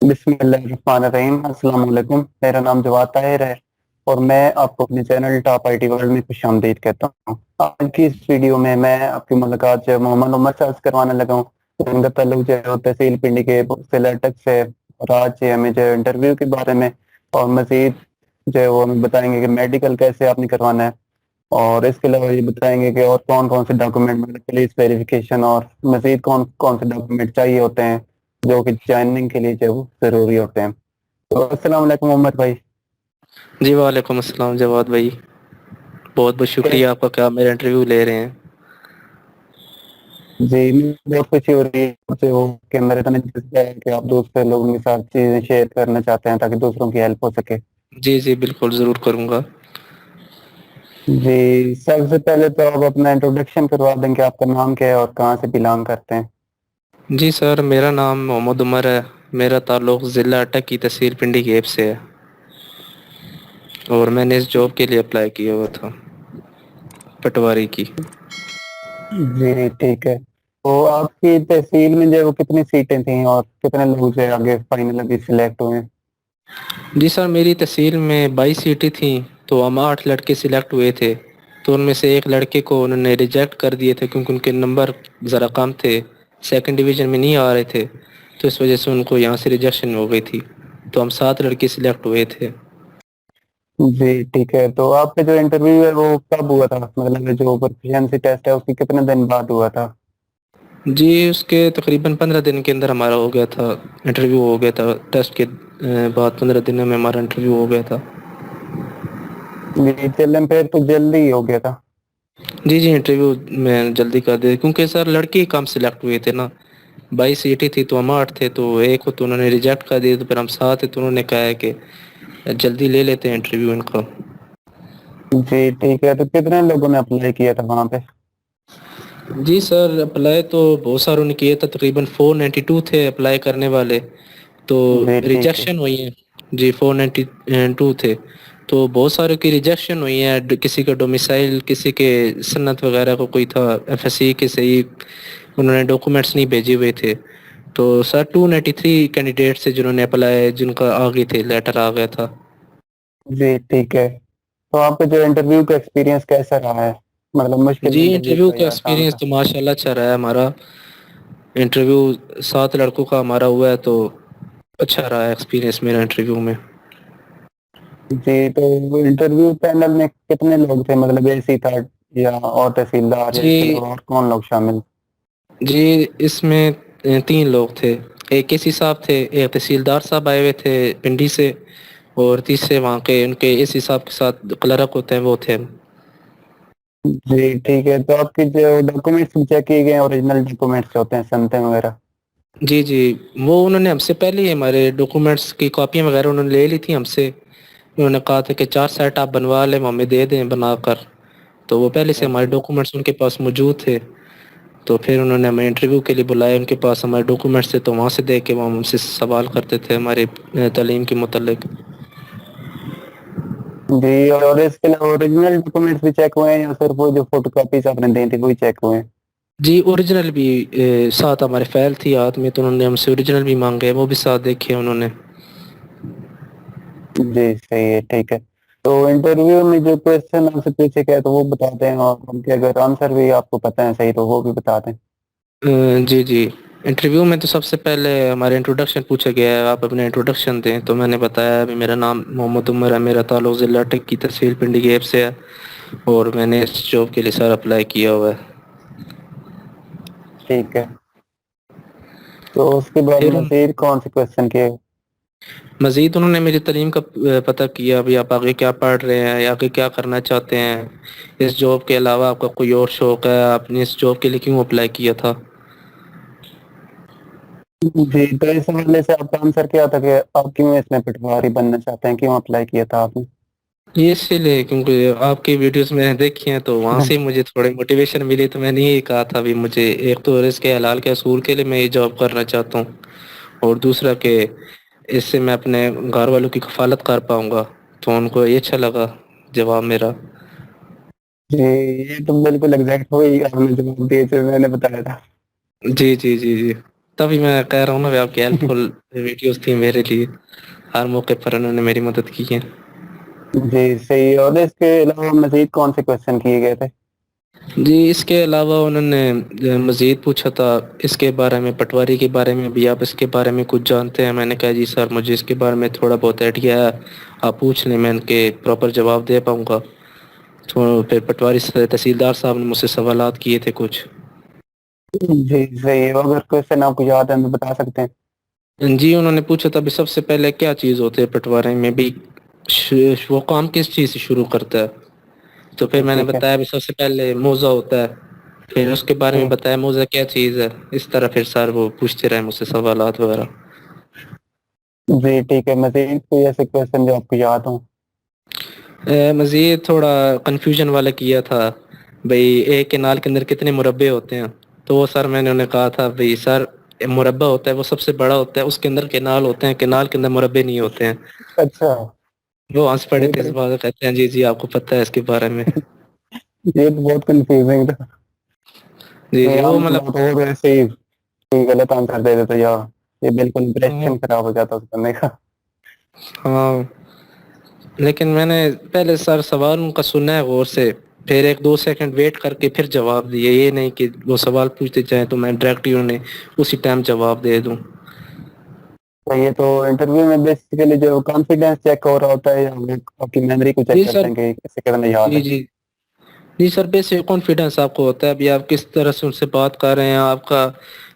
بسم اللہ الرحمن الرحیم۔ السلام علیکم، میرا نام جواد طاہر ہے اور میں آپ کو اپنے channel top I T world میں خوش آمدید کہتا ہوں۔ آج کی اس ویڈیو میں آپ کی ملاقات جو محمد عمر صاحب سے کروانے لگا ہوں، جن کا تعلق جو ہے تحصیل پنڈی کے سلیٹک سے، اور آج ہمیں جو انٹرویو کے بارے میں اور مزید جو ہے وہ ہمیں بتائیں گے کہ میڈیکل کیسے آپ نے کروانا ہے، اور اس کے علاوہ یہ بتائیں گے کہ اور کون کون سے ڈاکومنٹ مطلب پولیس ویریفیکیشن اور مزید کون کون سے ڈاکومنٹ چاہیے ہوتے ہیں جو کہ جوائننگ کے لیے جو ضروری ہوتے ہیں۔ تو السلام علیکم محمد بھائی۔ جی وعلیکم السلام جواد بھائی، بہت بہت شکریہ آپ کا کہ آپ میرا انٹرویو لے رہے ہیں۔ جی مجھے بہت خوشی ہو رہی ہے وہ کہ میرے اتنا جذبہ ہے کہ آپ دوسرے لوگوں کے ساتھ چیزیں شیئر کرنا چاہتے ہیں تاکہ دوسروں کی ہیلپ ہو سکے۔ جی جی بالکل ضرور کروں گا۔ جی سب سے پہلے تو آپ اپنا انٹروڈکشن کروا دیں کہ آپ کا نام کیا ہے اور کہاں سے بلانگ کرتے ہیں۔ جی سر، میرا نام محمد عمر ہے، میرا تعلق ضلع اٹک کی تحصیل پنڈی گیپ سے ہے، اور میں نے اس جاب کے لیے اپلائی کیا ہوا تھا، پٹواری کی۔ جی ٹھیک ہے، تو آپ کی تحصیل میں جو ہے وہ کتنی سیٹیں تھیں اور کتنے لوگ جو ہے آگے فائنل ابھی سلیکٹ ہوئے ہیں؟ جی سر، میری تحصیل میں 22 سیٹیں تھیں، تو ہم 8 لڑکے سلیکٹ ہوئے تھے، تو ان میں سے ایک لڑکے کو انہوں نے ریجیکٹ کر دیے تھے کیونکہ ان کے نمبر ذرا کم تھے، سیکنڈ ڈویژن میں نہیں آ رہے تھے، تو اس وجہ سے ان کو یہاں سے ریجیکشن ہو گئی تھی، تو ہم 7 لڑکے سلیکٹ ہوئے تھے۔ جی ٹھیک ہے، تو آپ کا جو انٹرویو ہے وہ کب ہوا تھا؟ مطلب جو پروفیشنسی ٹیسٹ ہے اس کی کتنے دن بعد ہوا تھا؟ جی اس کے تقریباً 15 دن کے اندر ہمارا ہو گیا تھا، انٹرویو ہو گیا تھا، ٹیسٹ کے بعد 15 دنوں میں ہمارا انٹرویو ہو گیا تھا۔ جی چلیں پھر تو جلدی ہی ہو گیا تھا۔ جی جی انٹرویو میں جلدی کر دیا کیونکہ سر لڑکے ہی کم سلیکٹ ہوئے تھے نا، 22 سیٹیں تھی تو ہم 8 تھے، تو ایک کو تو انہوں نے ریجیکٹ کر دیا، تو پھر ہم 7 تھے تو انہوں نے کہا ہے کہ جلدی لے لیتے ہیں انٹرویو ان کا۔ جی ٹھیک ہے، تو کتنے لوگوں نے اپلائی کیا تھا وہاں پہ؟ جی سر اپلائی تو بہت ساروں نے کیے تھا، تقریباً 492 تھے اپلائی کرنے والے، تو جی ٹھیک ہے۔ ریجیکشن ہوئی ہیں۔ جی 492 تھے، تو بہت سارے کی ریجیکشن ہوئی ہیں، کسی کا ڈومیسائل، کسی کے سنت وغیرہ کو کوئی تھا، ایف ایس سی کے صحیح انہوں نے ڈاکومنٹس نہیں بھیجے ہوئے تھے، تو سر 293 کینڈیڈیٹ سے جنہوں نے اپلائی، جن کا آ گئی تھے، لیٹر آ گیا تھا۔ جی ٹھیک ہے، تو آپ کا جو انٹرویو کا ایکسپیرینس کیسا رہا ہے؟ مطلب مشکل جی انٹرویو انٹرویو تھا کا یا آسان ایکسپیرینس تھا؟ تو ماشاء اللہ اچھا رہا ہے ہمارا، انٹرویو 7 لڑکوں کا ہمارا ہوا ہے، تو اچھا رہا ہے ایکسپیرینس میرا انٹرویو میں۔ جی تو انٹرویو پینل میں کتنے لوگ تھے؟ مطلب اے سی تھا یا اور تحصیلدار یا اس کے جی علاوہ اور کون لوگ شامل؟ جی اس میں 3 لوگ تھے، ایک اے سی صاحب تھے، ایک تحصیلدار صاحب آئے ہوئے تھے پنڈی سے، اور تیسرے وہاں کے ان کے اے سی صاحب کے ساتھ کلرک ہوتے ہیں وہ تھے۔ جی ٹھیک ہے، تو آپ کی جو ڈاکومنٹس بھی چیک کیے گئے ہیں، اوریجنل ڈاکومنٹس ہوتے ہیں سنتیں وغیرہ؟ جی جی وہ انہوں نے ہم سے پہلے ہی ہمارے ڈاکومنٹس کی کاپیاں وغیرہ انہوں نے لے لی تھی ہم سے، انہوں نے کہا تھا کہ 4 سیٹ آپ بنوا لیں، ہمیں دے دیں بنا کر، تو وہ پہلے سے ہمارے ڈاکومنٹس ان کے پاس موجود تھے، تو پھر انہوں نے ہمیں انٹرویو کے لیے بلایا، ان کے پاس ہمارے ڈاکومنٹس تھے، تو وہاں سے دیکھ کے وہ ہم سے سوال کرتے تھے ہمارے تعلیم کے متعلق۔ جی اور اس کے علاوہ اوریجنل ڈاکومنٹس بھی چیک ہوئے ہیں یا صرف وہ جو فوٹو کاپیز آپ نے دی تھی وہی چیک ہوئے ہیں؟ جی اوریجنل بھی ساتھ ہمارے فائل تھی ہاتھ میں، تو انہوں نے ہم سے اوریجنل بھی مانگے، وہ بھی ساتھ دیکھے انہوں نے۔ جی صحیح ہے، ٹھیک ہے، تو انٹرویو میں جو کوشچن آپ سے پوچھے گئے تو وہ بتا دیں، اور ان کے اگر آنسر بھی آپ کو پتہ ہے صحیح تو وہ بھی بتا دیں۔ جی جی انٹرویو میں تو سب سے پہلے ہمارے انٹروڈکشن پوچھا گیا ہے، آپ اپنے انٹروڈکشن دیں، تو میں نے بتایا ابھی میرا نام محمد عمر ہے، میرا تعلق ضلع اٹک کی تحصیل پنڈی گیپ سے ہے، اور میں نے اس جاب کے لیے سر اپلائی کیا ہوا ہے۔ ٹھیک ہے، تو اس کے بعد پھر مزید کون سے کوشچن کیے؟ مزید انہوں نے میری تعلیم کا پتہ کیا، ابھی آپ آگے کیا پڑھ رہے ہیں، آگے کیا کرنا چاہتے ہیں، اس جاب کے علاوہ آپ کا کوئی اور شوق ہے، آپ نے اس جاب کے لیے کیوں اپلائی کیا تھا۔ جی تو اس حوالے سے آپ کا آنسر کیا تھا کہ آپ کیوں اس میں پٹواری بننا چاہتے ہیں، کیوں اپلائی کیا تھا آپ نے؟ یہ اسی لیے کیونکہ آپ کی ویڈیوز میں نے دیکھی ہیں، تو وہاں سے مجھے تھوڑی موٹیویشن ملی، تو میں نے یہی کہا تھا بھی مجھے ایک تو رزق کے حلال کے اصول کے لیے میں یہ جاب کرنا چاہتا ہوں، اور دوسرا کہ اس سے میں اپنے گھر والوں کی کفالت کر پاؤں گا، تو ان کو یہ اچھا لگا جواب میرا۔ جی یہ تو بالکل ایگزیکٹ ہوئی آپ نے جواب دیے جو میں نے بتایا تھا۔ جی جی جی جی تبھی میں کہہ رہا ہوں نا بھی آپ کی ہیلپ فل ویڈیوز تھی میرے لیے، ہر موقع پر انہوں نے میری مدد کی ہے. جی صحیح. اور اس کے علاوہ مزید کون سے کوشچن کیے گئے تھے؟ جی اس کے علاوہ انہوں نے مزید پوچھا تھا اس کے بارے میں، پٹواری کے بارے میں بھی آپ اس کے بارے میں کچھ جانتے ہیں؟ میں نے کہا جی سر مجھے اس کے بارے میں تھوڑا بہت آئیڈیا ہے، آپ پوچھ لیں میں ان کے پراپر جواب دے پاؤں گا. تو پھر پٹواری تحصیلدار صاحب نے مجھ سے سوالات کیے تھے کچھ. جی صحیح. اگر کوشچن آپ کو یاد ہے تو بتا سکتے ہیں. جی انہوں نے پوچھا تھا بھی سب سے پہلے کیا چیز ہوتی ہے پٹواری میں، بھی وہ کام کس چیز سے شروع کرتا ہے؟ تو پھر میں نے ٹھیک ہے. بتایا بھی سب سے پہلے موزہ ہوتا ہے، پھر اس کے بارے میں ٹھیک. بتایا موزہ کیا چیز ہے. اس طرح پھر سر وہ پوچھتے رہے مجھ سے سوالات وغیرہ. جی ٹھیک ہے. مزید کوئی ایسے کوشچن جو آپ کو یاد ہوں؟ مزید تھوڑا کنفیوژن والا کیا تھا بھئی ایک کینال کے اندر کتنے مربع ہوتے ہیں؟ تو وہ سر میں نے انہیں کہا تھا بھئی سر مربع ہوتا ہے وہ سب سے بڑا ہوتا ہے، اس کے اندر کینال ہوتے ہیں، کینال کے اندر مربع نہیں ہوتے ہیں. اچھا. وہ ہنس پڑے یہ تھے تو اس بات، کہتے ہیں جی جی آپ کو پتہ ہے اس کے بارے میں. یہ تو بہت کنفیوزنگ تھا. جی نہیں جی وہ ہم مطلب تو ویسے ہی کوئی غلط آنسر دے دیتے یا یہ بالکل امپریشن خراب ہو جاتا اس کرنے کا. ہاں لیکن میں نے پہلے سر سوال ان کا سنا ہے غور سے، پھر ایک دو سیکنڈ ویٹ کر کے پھر جواب دیے. یہ نہیں کہ وہ سوال پوچھتے جائیں تو میں ڈائریکٹ ہی انہیں اسی ٹائم جواب دے دوں. یہ تو انٹرویو میں بیسیکلی جو کانفیڈینس چیک ہو رہا ہوتا ہے یا آپ کی میموری کو چیک جی کرتے سر. ہیں کہ کیسے کرنا یاد جی ہے؟ جی جی سر بیسک کانفیڈنس آپ کو ہوتا ہے ابھی آپ کس طرح سے ان سے بات کر رہے ہیں، آپ کا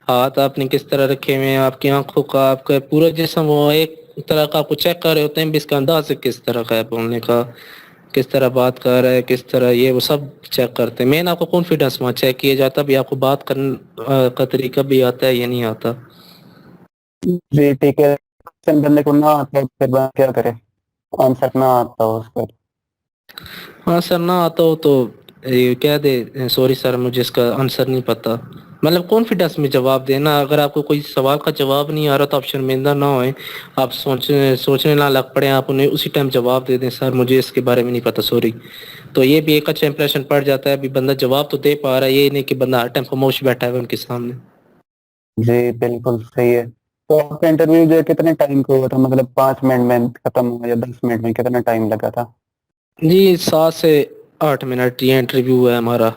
ہاتھ آپ نے کس طرح رکھے ہوئے ہیں، آپ کی آنکھوں کا، آپ کا پورا جسم، وہ ایک طرح کا آپ کو چیک کر رہے ہوتے ہیں بھی اس کا انداز کس طرح کا ہے بولنے کا، کس طرح بات کر رہا ہے، کس طرح یہ وہ سب چیک کرتے ہیں. مین آپ کو کانفیڈنس وہاں چیک کیا جاتا ہے بھی آپ کو بات کرنے کا طریقہ بھی آتا ہے یا نہیں آتا. جی ٹھیک ہے. کوشچن بندے کو نہ آتا پھر بندہ کیا کرے؟ آنسر نہ آتا ہو اس کا. ہاں سر نہ آتا ہو تو کہہ دے سوری سر مجھے اس کا آنسر نہیں پتا. مطلب کانفیڈنس میں جواب دینا. اگر آپ کو کوئی سوال کا جواب نہیں آ رہا تو آپ شرمندہ نہ ہوئیں، آپ سوچنے نہ لگ پڑے، آپ انہیں اسی ٹائم جواب دے دیں سر مجھے اس کے بارے میں نہیں پتا سوری. تو یہ بھی ایک اچھا امپریشن پڑ جاتا ہے ابھی بندہ جواب تو دے پا رہا ہے، یہ نہیں کہ بندہ ہر ٹائم خاموش بیٹھا ہے ان کے سامنے. جی بالکل صحیح ہے. تو آپ کا انٹرویو جو ہے کتنے ٹائم کو ہوا تھا؟ مطلب 5 منٹ میں ختم ہوا یا 10 منٹ میں؟ کتنا ٹائم لگا تھا؟ جی 7 سے 8 منٹ یہ انٹرویو ہے ہمارا.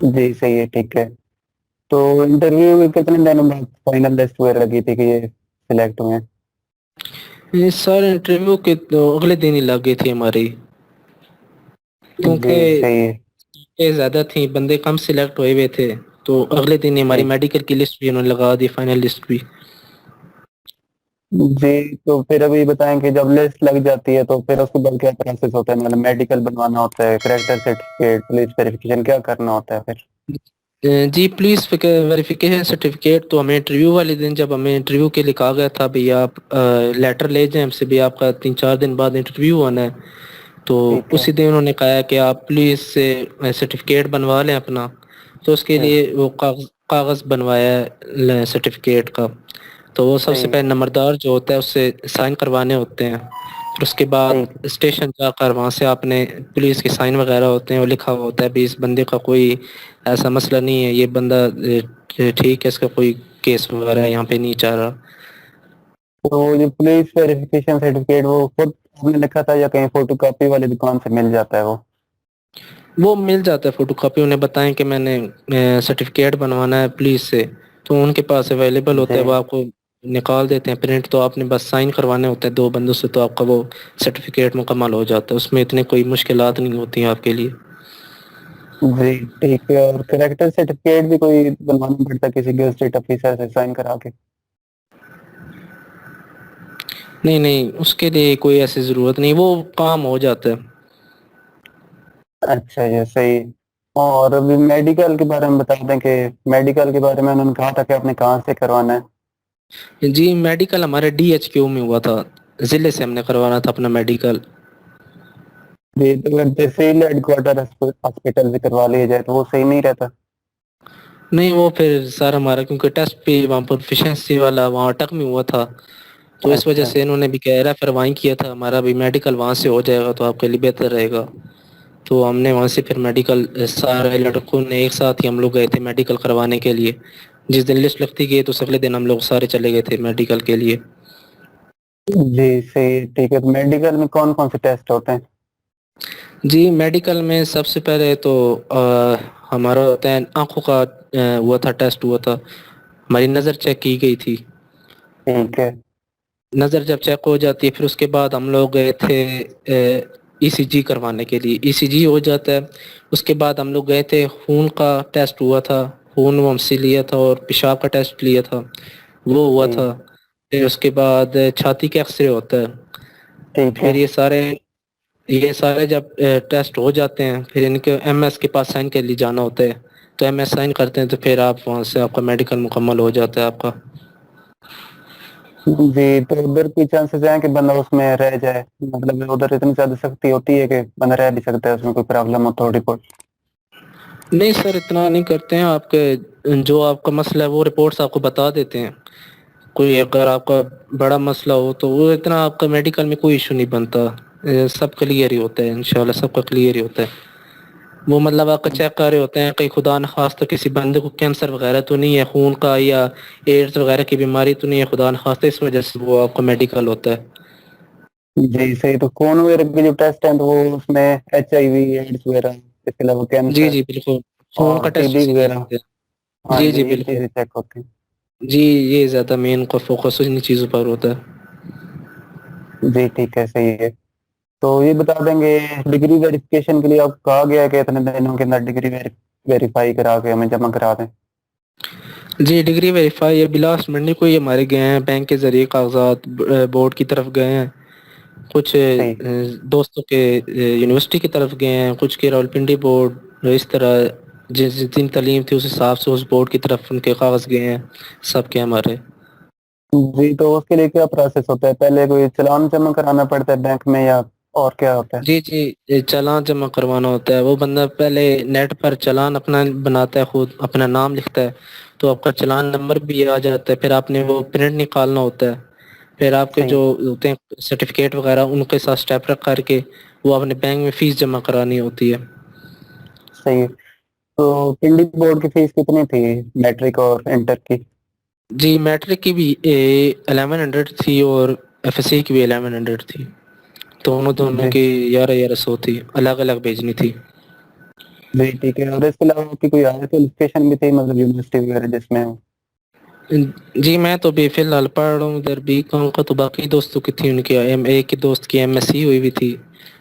جی صحیح ہے. ٹھیک ہے. تو انٹرویو میں کتنے دنوں بعد فائنل لسٹ وغیرہ لگی تھی کہ یہ سلیکٹ ہوئے ہیں؟ یہ سر انٹرویو کے تو اگلے دن ہی لگ گئی تھی ہماری، جی کیونکہ صحیح ہے. زیادہ تھیں بندے کم سلیکٹ ہوئے ہوئے تھے تو اگلے دن ہی ہماری ٹھیک. میڈیکل کی لسٹ بھی انہوں نے لگا دی، فائنل لسٹ بھی. جی تو پھر ابھی بتائیں کہ جب لسٹ لگ جاتی ہے تو پھر اس کے بعد کیا پروسیس ہوتا ہے؟ مطلب میڈیکل بنوانا ہوتا ہے، کریکٹر سرٹیفکیٹ، پولیس ویریفیکیشن، کیا کرنا ہوتا ہے پھر؟ جی پولیس ویریفیکیشن سرٹیفکیٹ تو ہمیں انٹرویو والے دن جب ہمیں انٹرویو کے لیے کہا گیا تھا بھئی آپ لیٹر لے جائیں ہم سے بھی آپ کا 3-4 دن بعد انٹرویو ہونا ہے، تو ٹھیک ہے. اسی دن انہوں نے کہا کہ آپ پولیس سے سرٹیفکیٹ بنوا لیں اپنا. تو اس کے ٹھیک. لیے وہ کاغذ بنوایا ہے سرٹیفکیٹ کا. تو وہ سب سے صحیح. پہلے نمبردار جو ہوتا ہے اس سے سائن کروانے ہوتے ہیں. پھر اس کے بعد ٹھیک. اسٹیشن جا کر وہاں سے آپ نے پولیس کے سائن وغیرہ ہوتے ہیں، وہ لکھا ہوا ہوتا ہے بھی اس بندے کا کوئی ایسا مسئلہ نہیں ہے، یہ بندہ ٹھیک ہے، اس کا کوئی کیس وغیرہ یہاں پہ نہیں چاہ رہا. تو جو پولیس ویریفیکیشن سرٹیفکیٹ وہ خود آپ نے لکھا تھا یا کہیں فوٹو کاپی والی دکان سے مل جاتا ہے وہ؟ وہ مل جاتا ہے فوٹو کاپی، انہیں بتائیں کہ میں نے سرٹیفکیٹ بنوانا ہے پولیس سے تو ان کے پاس اویلیبل ہوتا ہے، جی. وہ آپ کو نکال دیتے ہیں پرنٹ. تو آپ نے بس سائن کروانے ہوتے ہیں 2 بندوں سے تو آپ کا وہ سرٹیفکیٹ مکمل ہو جاتا ہے. اس میں اتنے کوئی مشکلات نہیں ہوتی ہیں آپ کے لیے. جی ٹھیک ہے. اور کریکٹر سرٹیفکیٹ بھی کوئی بنوانا پڑتا ہے کسی گیزیٹڈ آفیسر سے سائن کرا کے؟ نہیں نہیں اس کے لیے کوئی ایسی ضرورت نہیں، وہ کام ہو جاتا ہے. اچھا یہ صحیح. اور ابھی میڈیکل کے بارے میں بتا دیں کہ میڈیکل کے بارے میں انہوں نے کہا تھا کہ آپ نے کہاں سے کروانا ہے؟ جی میڈیکل ہمارے DHQ میں ہوا تھا، ضلع سے ہم نے کروانا تھا اپنا میڈیکل. جی تو اگر تحصیل ہیڈ کوارٹر ہاسپٹل سے کروا لیا جائے تو وہ صحیح نہیں رہتا؟ نہیں وہ پھر سر ہمارا کیونکہ ٹیسٹ بھی وہاں پر ایفیشنسی والا وہاں اٹک میں ہوا تھا تو اس وجہ اچھا. سے انہوں نے بھی کہہ رہا پھر وہیں کیا تھا ہمارا بھی میڈیکل وہاں سے ہو جائے گا تو آپ کے لیے بہتر رہے گا. تو ہم نے وہاں سے پھر میڈیکل سارے لڑکوں نے ایک ساتھ ہی ہم لوگ گئے تھے میڈیکل کروانے کے لیے. جس دن لسٹ لگتی گئی تو اگلے دن ہم لوگ سارے چلے گئے تھے میڈیکل کے لیے. جی صحیح ٹھیک ہے. میڈیکل میں کون کون سے ٹیسٹ ہوتے ہیں؟ جی میڈیکل میں سب سے پہلے تو ہمارا ہوتا ہے آنکھوں کا ہوا تھا ٹیسٹ ہوا تھا. ہماری نظر چیک کی گئی تھی. ٹھیک ہے. نظر جب چیک ہو جاتی ہے پھر اس کے بعد ہم لوگ گئے تھے ای سی جی کروانے کے لیے. ای سی جی ہو جاتا ہے. اس کے بعد ہم لوگ گئے تھے خون کا ٹیسٹ ہوا تھا. خون وہ ہم سے لیا تھا اور پیشاب کا ٹیسٹ لیا تھا وہ ہوا ٹھیک تھا. پھر اس کے بعد چھاتی کے ایکس رے ہوتا ہے. ٹھیک ہے. پھر یہ سارے جب ٹیسٹ ہو جاتے ہیں پھر ان کے ایم ایس کے پاس سائن کے لیے جانا ہوتا ہے. تو ایم ایس سائن کرتے ہیں تو پھر آپ وہاں سے آپ کا میڈیکل مکمل ہو جاتا ہے آپ کا. جی تو ادھر کوئی چانسز ہیں کہ بندہ اس میں رہ جائے؟ مطلب ادھر اتنی زیادہ سختی ہوتی ہے کہ بندہ رہ بھی سکتا ہے اس میں کوئی پرابلم ہو تھوڑی بہت؟ نہیں سر اتنا نہیں کرتے ہیں. آپ کے جو آپ کا مسئلہ ہے وہ رپورٹس آپ کو بتا دیتے ہیں. کوئی اگر آپ کا بڑا مسئلہ ہو تو وہ اتنا آپ کا میڈیکل میں کوئی ایشو نہیں بنتا. سب کلیئر ہی ہوتا ہے انشاءاللہ سب کا کلیئر ہی ہوتا ہے. وہ مطلب آپ کا چیک کر رہے ہوتے ہیں کہیں خدا نخواستہ کسی بندے کو کینسر وغیرہ تو نہیں ہے خون کا یا ایڈز وغیرہ کی بیماری تو نہیں ہے خدا نخواستہ اس وجہ سے وہ آپ کا میڈیکل ہوتا ہے. جی صحیح. تو خون وغیرہ کے جو ٹیسٹ ہیں تو وہ اس میں ایچ آئی وی ایڈس وغیرہ اس کے علاوہ جی کینسر جی بالکل خون اور کا ٹی ٹیسٹ بی اسی لیے وغیرہ؟ ہوتے ہیں. ہاں جی جی جی یہ بالکل. چیزیں چیک ہوتی جی یہ زیادہ مین کا فوکس انہیں چیزوں پر ہوتا ہے. ہیں. جی ٹھیک ہے صحیح ہے. تو یہ بتا دیں گے ڈگری ویریفیکیشن کے لیے آپ کہا گیا کہ اتنے دنوں کے اندر ڈگری ویریفائی کرا کے ہمیں جمع کرا دیں؟ جی ڈگری ویریفائی ابھی لاسٹ منڈے کو ہی ہمارے گئے ہیں بینک کے ذریعے کاغذات بورڈ کی طرف گئے ہیں. کچھ صحیح. دوستوں کے یونیورسٹی کی طرف گئے ہیں کچھ کے راولپنڈی بورڈ اس طرح جس دن تعلیم تھی اس حساب سے اس بورڈ کی طرف ان کے کاغذ گئے ہیں سب کے ہمارے. جی تو اس کے لیے کیا پروسیس ہوتا ہے؟ پہلے کوئی چلان جمع کرانا پڑتا ہے بینک میں یا اور کیا ہوتا ہے؟ جی جی یہ چالان جمع کروانا ہوتا ہے. وہ بندہ پہلے نیٹ پر چالان اپنا بناتا ہے خود اپنا نام لکھتا ہے تو آپ کا چالان نمبر بھی آ جاتا ہے. پھر آپ نے وہ پرنٹ نکالنا ہوتا ہے. پھر آپ کے صحیح جو ہوتے ہیں سرٹیفکیٹ وغیرہ ان کے ساتھ اسٹیپ رکھ کر کے وہ اپنے بینک میں فیس جمع کرانی ہوتی ہے. صحیح. تو پنڈی بورڈ کی فیس کتنی تھی میٹرک اور انٹر کی؟ جی میٹرک کی بھی 1100 تھی اور ایف ایس سی کی بھی 1100 تھی. دونوں جی کی 1100 تھی الگ الگ بھیجنی تھی. جی ٹھیک ہے. اور اس کے علاوہ کی کوئی اور کوالیفیکیشن بھی تھی مطلب یونیورسٹی وغیرہ جس میں؟ جی میں تو ابھی فی الحال پڑھ رہا ہوں ادھر بی کام کا. تو باقی دوستوں کی تھی ان کی ایک دوست کی ایم ایس سی ہوئی بھی تھی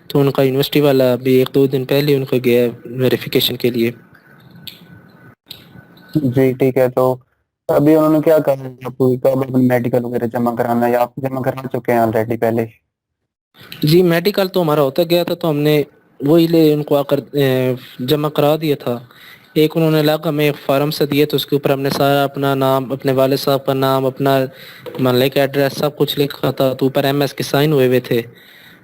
تو ان کا یونیورسٹی والا ابھی ایک دو دن پہلے ان کو گیا ویریفیکیشن کے لیے. جی ٹھیک ہے. تو ابھی انہوں نے کیا کہا ہے آپ کو کب میڈیکل وغیرہ جمع کرانا ہے یا آپ جمع کرا چکے ہیں آلریڈی پہلے؟ جی میڈیکل تو ہمارا ہوتا گیا تھا تو ہم نے وہی لے ان کو آ کر جمع کرا دیا تھا. ایک انہوں نے لا ہمیں ایک فارم سے دیا تو اس کے اوپر ہم نے سارا اپنا نام اپنے والد صاحب کا نام اپنا محلے کا ایڈریس سب کچھ لکھا تھا تو اوپر ایم ایس کے سائن ہوئے ہوئے تھے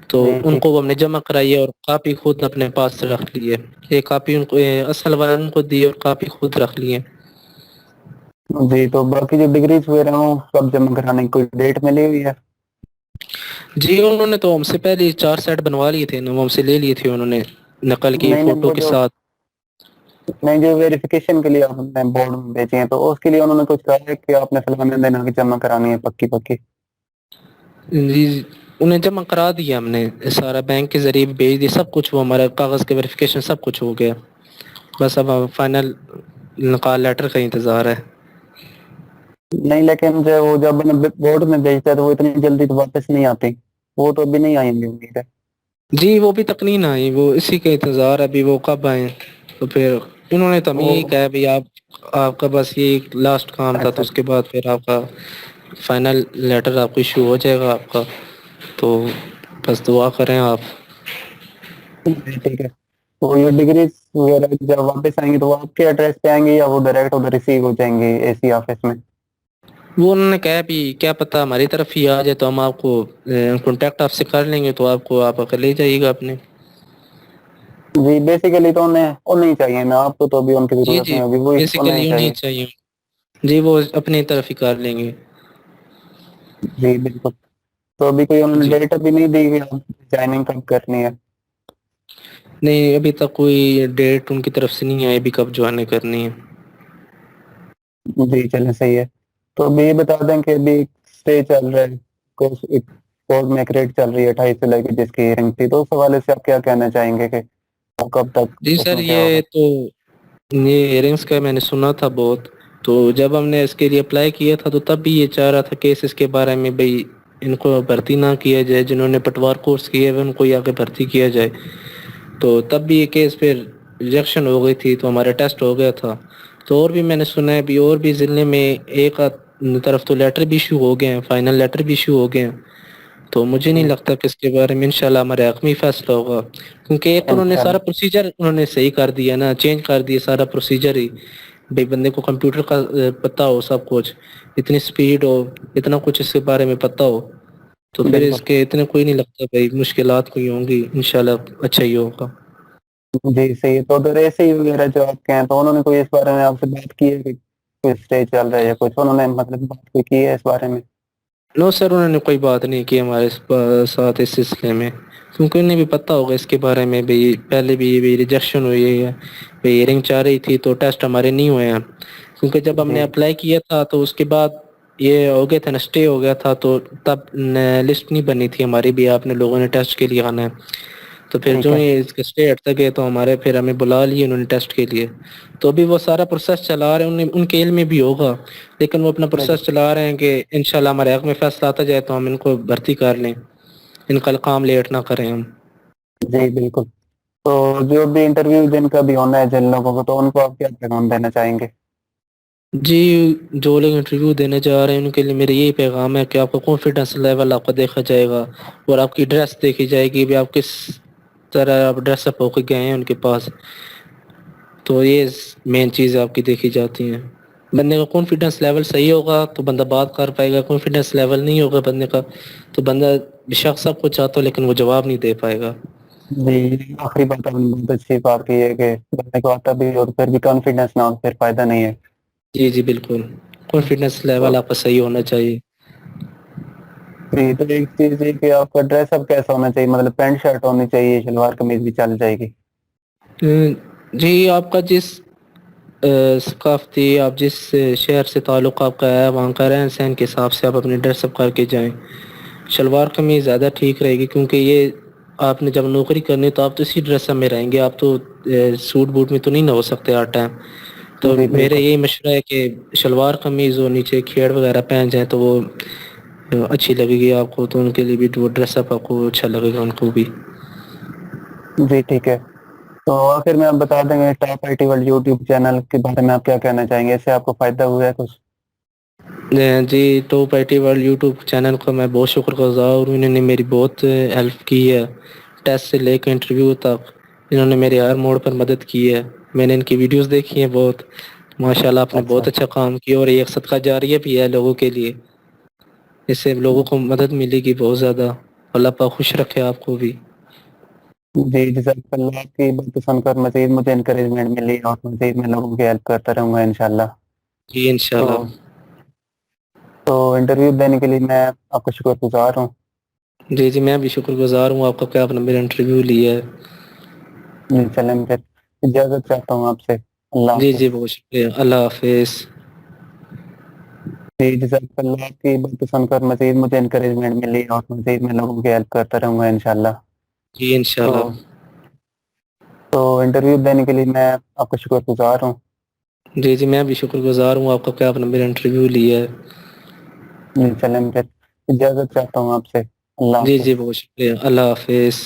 تو جی ان ٹھیک. کو ہم نے جمع کرائی ہے اور کاپی خود اپنے پاس سے رکھ لی ہے. ایک کاپی ان کو اصل والن ان کو دی اور کاپی خود رکھ لی ہے. جی تو باقی جو ڈگریز وغیرہ ہوں کب جمع کرانے کی کوئی ڈیٹ ملی ہوئی ہے؟ جی انہوں نے تو ہم سے پہلے 4 سیٹ بنوا لیے تھے ہم سے لے لیے تھے انہوں نے نقل کی نہیں نہیں فوٹو وہ کے جو ساتھ. نہیں جو ویریفیکیشن کے لیے آپ نے بورڈ بھیجے ہیں تو اس کے لیے انہوں نے کچھ کہا ہے کہ آپ نے فلانے دن آگے جمع کرانی ہے پکی پکی؟ جی انہیں جمع کرا دیا ہم نے سارا بینک کے ذریعے بھیج دیا سب کچھ وہ ہمارا کاغذ کے ویریفیکیشن سب کچھ ہو گیا. بس اب فائنل نکال لیٹر کا انتظار ہے. نہیں لیکن جو وہ جب بورڈ میں بھیجتا ہے تو وہ اتنی جلدی تو واپس نہیں آتی. وہ تو ابھی نہیں آئیں گے امید ہے. جی وہ بھی تک نہیں نہ آئی وہ اسی کا انتظار ابھی وہ کب آئیں. تو پھر انہوں نے تو ہمیں وہ یہی کہا بھائی آپ کا بس یہ لاسٹ کام تھا تو اچھا اس کے بعد پھر آپ کا فائنل لیٹر آپ کو ایشو ہو جائے گا آپ کا. تو بس دعا کریں آپ. ٹھیک ہے. تو یہ ڈگریز وغیرہ جب واپس آئیں گی تو وہ آپ کے ایڈریس پہ آئیں گے یا وہ ڈائریکٹ ادھر ریسیو ہو جائیں گے اے سی آفس میں؟ وہ انہوں نے کہا بھی کیا پتا ہماری طرف ہی آ جائے تو ہم آپ کو کانٹیکٹ آپ سے کر لیں گے تو آپ کو آپ لے جائیے گا اپنے. جی بیسیکلی تو انہیں ہی چاہیے نا آپ کو تو ابھی ان کی جی ضرورت جی نہیں ہوگی وہ انہیں ہی بیسیکلی چاہیے. جی وہ اپنی طرف ہی کر لیں گے. جی بالکل. تو ابھی کوئی انہوں نے جی ڈیٹ ابھی نہیں دی ہوئی جوائننگ کب کرنی ہے؟ نہیں ابھی تک کوئی ڈیٹ ان کی طرف سے نہیں آئی ابھی کب جوائنیں کرنی ہے. جی چلیں صحیح ہے. تو ابھی یہ بتا دیں کہ ابھی اسٹے چل رہا ہے, کورٹ میں ایک ریٹ چل رہی ہے 28 سے لے کے جس کی ہیئرنگ تھی, تو اس حوالے سے آپ کیا کہنا چاہیں گے کہ کب تک جی اس سر میں کیا ہوگا؟ یہ تو یہ ایئرنگس کا میں نے سنا تھا بہت. تو جب ہم نے اس کے لیے اپلائی کیا تھا تو تب بھی یہ چاہ رہا تھا کہ اس کے بارے میں بھئی ان کو بھرتی نہ کیا جائے, جنہوں نے پٹوار کورس کیے ہوئے ان کو آگے بھرتی کیا جائے. تو تب بھی یہ کیس پھر ریجیکشن ہو گئی تھی تو ہمارا ٹیسٹ ہو گیا تھا. تو اور بھی میں نے سنا ہے ابھی اور بھی ضلع میں ایک طرف تو لیٹر بھی ایشو ہو گئے ہیں, فائنل لیٹر بھی ایشو ہو گئے ہیں. تو مجھے نہیں لگتا کہ اس کے بارے میں انشاءاللہ ہمارے حق میں فیصلہ ہوگا, کیونکہ ایک تو انہوں نے سارا انشاءاللہ. پروسیجر انہوں نے صحیح کر دیا نا, چینج کر دیا سارا پروسیجر ہی. بھئی بندے کو کمپیوٹر کا پتہ ہو سب کچھ, اتنی سپیڈ ہو, اتنا کچھ اس کے بارے میں پتہ ہو, تو پھر اس بالکل. کے اتنے کوئی نہیں لگتا بھائی مشکلات کوئی ہوں گی. انشاءاللہ اچھا ہی ہوگا. جی صحیح ہے. تو اگر ایسے ہی وغیرہ جو آپ کے ہیں تو انہوں نے کوئی اس بارے میں آپ سے بات کی ہے کہ کوئی اسٹے چل رہا ہے یا کچھ, انہوں نے مطلب بات کوئی کی ہے اس بارے میں؟ نو سر, انہوں نے کوئی بات نہیں کی ہمارے ساتھ اس سلسلے میں, کیونکہ انہیں بھی پتہ ہوگا اس کے بارے میں بھی. پہلے بھی یہ ریجیکشن ہوئی ہے, ہیئرنگ چاہ رہی تھی تو ٹیسٹ ہمارے نہیں ہوئے ہیں. کیونکہ جب ہم جی نے اپلائی کیا تھا تو اس کے بعد یہ ہو گیا تھا نا, اسٹے ہو گیا تھا, تو تب لسٹ نہیں بنی تھی ہماری بھی آپ نے لوگوں نے ٹیسٹ کے لیے آنا ہے. تو پھر ٹھیک جو ہے. ہی اس کے اسٹے ہٹتے گئے تو ہمارے پھر ہمیں بلا لیے انہوں نے ٹیسٹ کے لیے. تو ابھی وہ سارا پروسیس چلا رہے ہیں, ان کے علم میں بھی ہوگا, لیکن وہ اپنا بالکل. پروسیس چلا رہے ہیں کہ انشاءاللہ ہمارے حق میں فیصلہ آتا جائے تو ہم ان کو بھرتی کر لیں, ان کا کام لیٹ نہ کریں ہم. جی بالکل. تو جو بھی انٹرویو جن کا بھی ہونا ہے جن لوگوں کو, تو ان کو آپ کیا پیغام دینا چاہیں گے؟ جی جو لوگ انٹرویو دینے جا رہے ہیں ان کے لیے میرا یہی پیغام ہے کہ آپ کا کانفیڈینس لیول آپ کا دیکھا جائے گا, اور آپ کی ڈریس دیکھی جائے گی بھی, آپ کس طرح آپ ڈریس اپ ہو کے گئے ہیں ان کے پاس. تو یہ مین چیز آپ کی دیکھی جاتی ہیں. بندے کا کانفیڈینس لیول صحیح ہوگا تو بندہ بات کر پائے گا, کانفیڈینس لیول نہیں ہوگا بندے کا تو بندہ بے شک سب کچھ چاہتا ہو لیکن وہ جواب نہیں دے پائے گا. جی آخری بات آپ نے بہت اچھی بات کی ہے کہ بندے کو آتا بھی اور پھر بھی کانفیڈینس نہ ہو پھر فائدہ نہیں ہے. جی جی بالکل, کانفیڈنس تو لیول آپ کا صحیح ہونا چاہیے. جی, تو ایک چیز ہے کہ آپ کا ڈریس اب کیسا ہونا چاہیے, مطلب پینٹ شرٹ ہونی چاہیے, شلوار قمیض بھی چل جائے گی؟ جی آپ کا جس ثقافتی آپ جس شہر سے تعلق آپ کا ہے وہاں کا رہن سہن کے حساب سے آپ اپنے ڈریس اپ کر کے جائیں. شلوار قمیض زیادہ ٹھیک رہے گی, کیونکہ یہ آپ نے جب نوکری کرنی تو آپ تو اسی ڈریس میں رہیں گے, آپ تو سوٹ بوٹ میں تو نہیں نہ ہو سکتے ہر ٹائم. تو جی میرا بالکل. یہی مشورہ ہے کہ شلوار قمیض اور نیچے کھیڑ وغیرہ پہن جائیں تو وہ اچھی لگے گی آپ کو, تو ان کے لیے بھی وہ ڈریس اپ آپ کو اچھا لگے گا ان کو بھی. جی ٹھیک ہے. تو آخر میں آپ بتا دیں گے top I T world YouTube channel کے بارے میں آپ کیا کہنا چاہیں گے, اس سے آپ کو فائدہ ہوا ہے کچھ؟ جی top I T world YouTube channel کا میں بہت شکر گزار ہوں, انہوں نے میری بہت ہیلپ کی ہے ٹیسٹ سے لے کے انٹرویو تک. انہوں نے میرے ہر موڑ پر مدد کی ہے, میں نے ان کی ویڈیوز دیکھی ہیں بہت. ماشاء اللہ آپ نے بہت اچھا کام کیا, اور یہ ایک صدقہ جاریہ بھی ہے لوگوں کے لیے, اس سے لوگوں کو مدد ملے گی بہت زیادہ. اللہ پاک خوش رکھے آپ کو بھی. جی جزاک اللہ, آپ کی بات سن کر مزید مجھے انکریجمنٹ ملی اور مزید میں لوگوں کی ہیلپ کرتا رہوں گا انشاءاللہ. جی انشاءاللہ. تو انٹرویو دینے کے لیے میں آپ کا شکر گزار ہوں. جی جی میں بھی شکر گزار ہوں آپ کا کہ آپ نے میرا انٹرویو لیا ہے. جی چلیں پھر اجازت چاہتا ہوں آپ سے. اللہ جی جی حافظ. بہت شکریہ, اللہ حافظ. جی جزاک اللہ, آپ کی بات سن کر مزید مجھے انکریجمنٹ ملی اور مزید میں لوگوں کی ہیلپ کرتا رہوں گا انشاءاللہ. جی تو انشاءاللہ. تو انٹرویو دینے کے لیے میں آپ کا شکر گزار ہوں. جی جی میں بھی شکر گزار ہوں آپ کا کہ آپ نے میرا انٹرویو لیا ہے. جی چلیں پھر اجازت چاہتا ہوں آپ سے. اللہ جی جی حافظ. بہت شکریہ, اللہ حافظ.